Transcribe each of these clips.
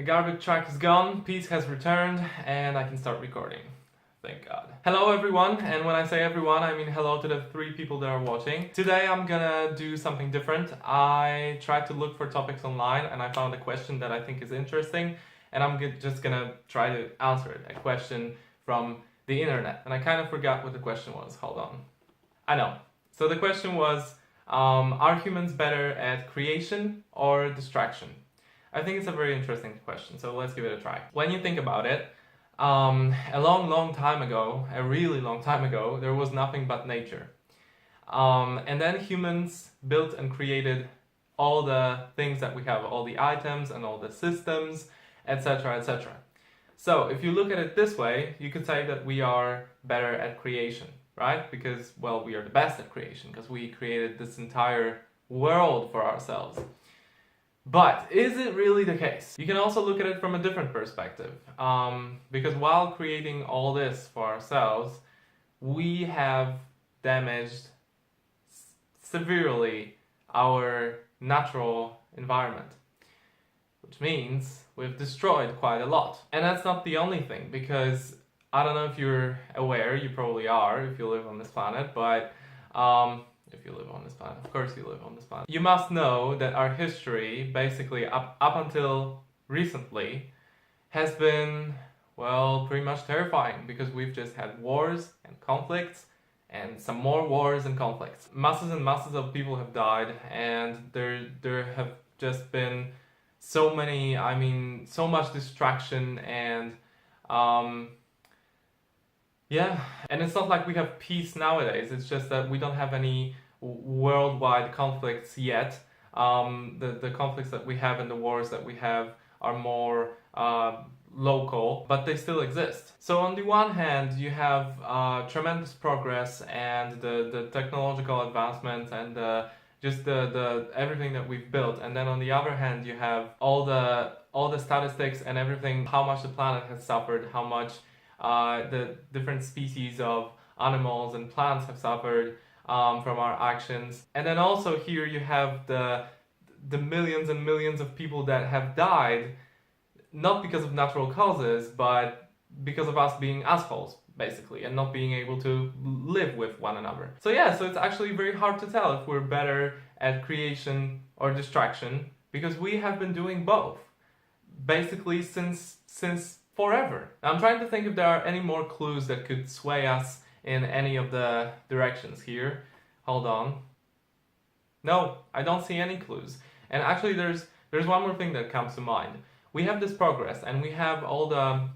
garbage truck is gone, peace has returned, and I can start recording. Thank God. Hello everyone, and when I say everyone, I mean hello to the 3 people that are watching. Today I'm gonna do something different. I tried to look for topics online and I found a question that I think is interesting, and I'm just gonna try to answer it. A question from the internet. And I kind of forgot what the question was. Hold on. I know. So the question was, are humans better at creation or distraction? I think it's a very interesting question, so let's give it a try. When you think about it, a long time ago, a really long time ago, there was nothing but nature. And then humans built and created all the things that we have, all the items and all the systems, etc., etc. So if you look at it this way, you could say that we are better at creation, right? Because, well, we are the best at creation, because we created this entire world for ourselves. But is it really the case? You can also look at it from a different perspective, because while creating all this for ourselves, we have damaged severely our natural environment, which means we've destroyed quite a lot. And that's not the only thing, because I don't know if you're aware, you probably are if you live on this planet, but if you live on this planet, of course you live on this planet. You must know that our history, basically up until recently, has been, well, pretty much terrifying, because we've just had wars and conflicts and some more wars and conflicts. Masses and masses of people have died, and there have just been so much distraction and yeah, and it's not like we have peace nowadays. It's just that we don't have any worldwide conflicts yet. The conflicts that we have and the wars that we have are more local, but they still exist. So on the one hand, you have tremendous progress and the technological advancements and just the everything that we've built, and then on the other hand, you have all the statistics and everything, how much the planet has suffered, how much the different species of animals and plants have suffered from our actions. And then also here you have the millions and millions of people that have died, not because of natural causes, but because of us being assholes, basically, and not being able to live with one another. So yeah, so it's actually very hard to tell if we're better at creation or distraction, because we have been doing both, basically since forever. I'm trying to think if there are any more clues that could sway us in any of the directions here. Hold on. No, I don't see any clues. And actually there's one more thing that comes to mind. We have this progress and we have all the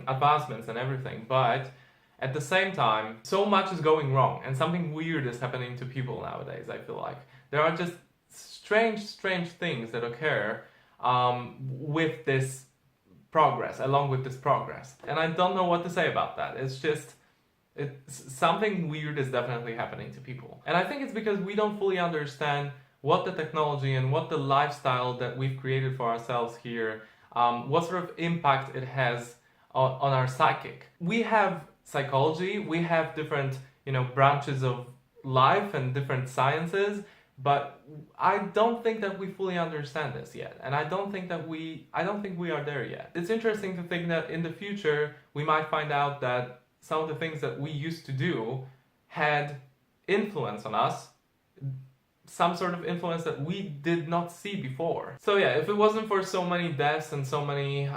advancements and everything, but at the same time, so much is going wrong and something weird is happening to people nowadays, I feel like. There are just strange things that occur with this progress, along with this progress. And I don't know what to say about that. Something weird is definitely happening to people. And I think it's because we don't fully understand what the technology and what the lifestyle that we've created for ourselves here, what sort of impact it has on our psychic. We have psychology, we have different, branches of life and different sciences, but I don't think that we fully understand this yet, and I don't think we are there yet. It's interesting to think that in the future we might find out that some of the things that we used to do had influence on us, some sort of influence that we did not see before. So yeah, if it wasn't for so many deaths and so many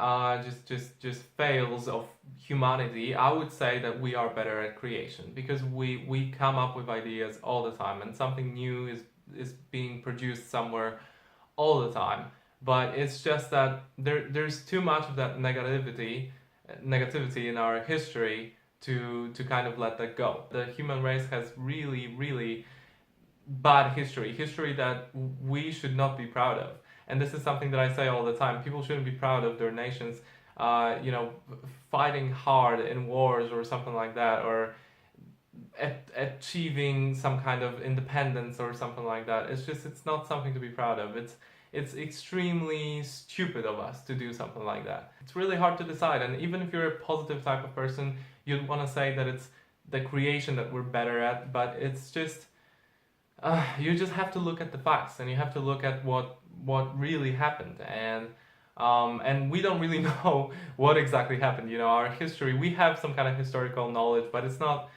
just fails of humanity, I would say that we are better at creation, because we come up with ideas all the time and something new is being produced somewhere all the time. But it's just that there's too much of that negativity in our history to kind of let that go. The human race has really bad history that we should not be proud of. And this is something that I say all the time. People shouldn't be proud of their nations fighting hard in wars or something like that, or achieving some kind of independence or something like that. It's not something to be proud of. It's extremely stupid of us to do something like that. It's really hard to decide, and even if you're a positive type of person, you'd want to say that it's the creation that we're better at, but it's just you just have to look at the facts, and you have to look at what really happened. And And we don't really know what exactly happened. You know, our history, we have some kind of historical knowledge, but it's not,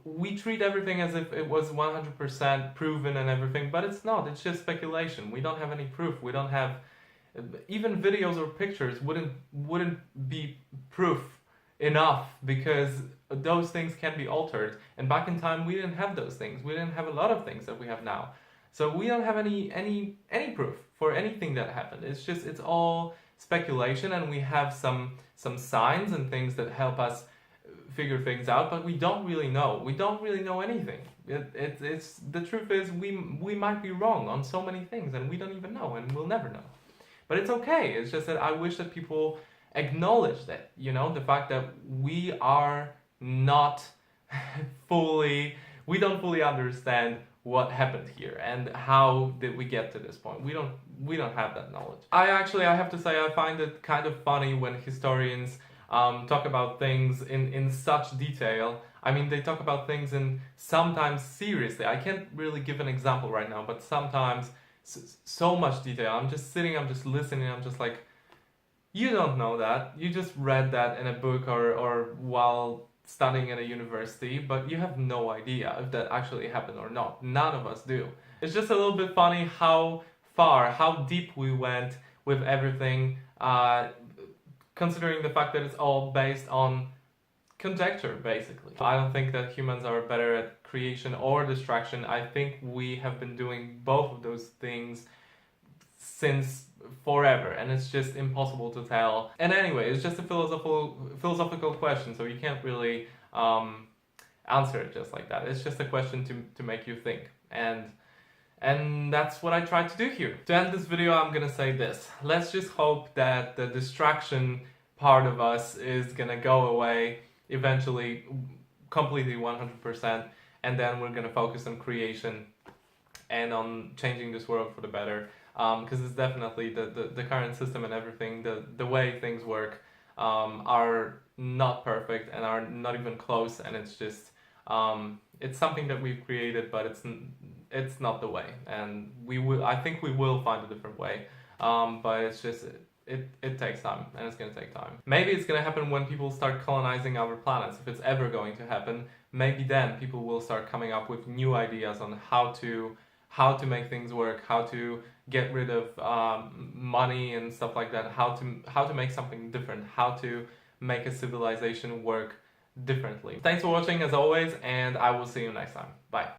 we treat everything as if it was 100% proven and everything, but it's not. It's just speculation. We don't have any proof. We don't have, even videos or pictures wouldn't be proof enough, because those things can be altered. And back in time, we didn't have those things. We didn't have a lot of things that we have now. So we don't have any proof for anything that happened. It's all speculation, and we have some signs and things that help us figure things out, but we don't really know. We don't really know anything. It's the truth is we might be wrong on so many things, and we don't even know, and we'll never know. But it's okay. It's just that I wish that people acknowledge that, you know, the fact that we are not we don't fully understand what happened here and how did we get to this point. We don't have that knowledge. I have to say, I find it kind of funny when historians talk about things in such detail. I mean, they talk about things in sometimes seriously. I can't really give an example right now, but sometimes so much detail. I'm just sitting, I'm just listening, I'm just like, you don't know that. You just read that in a book or while studying at a university, but you have no idea if that actually happened or not. None of us do. It's just a little bit funny how far, how deep we went with everything, considering the fact that it's all based on conjecture, basically. I don't think that humans are better at creation or destruction. I think we have been doing both of those things since forever, and it's just impossible to tell. And anyway, it's just a philosophical question, so you can't really answer it just like that. It's just a question to make you think, and that's what I tried to do here. To end this video, I'm gonna say this: let's just hope that the distraction part of us is gonna go away eventually, completely 100%, and then we're gonna focus on creation and on changing this world for the better. Because it's definitely the current system and everything, the way things work are not perfect and are not even close, and it's just it's something that we've created, but it's not the way, and I think we will find a different way, but it's just it takes time, and it's gonna take time. Maybe it's gonna happen when people start colonizing our planets. If it's ever going to happen, maybe then people will start coming up with new ideas on how to make things work, how to get rid of money and stuff like that, how to make something different, how to make a civilization work differently. Thanks for watching as always, and I will see you next time. Bye.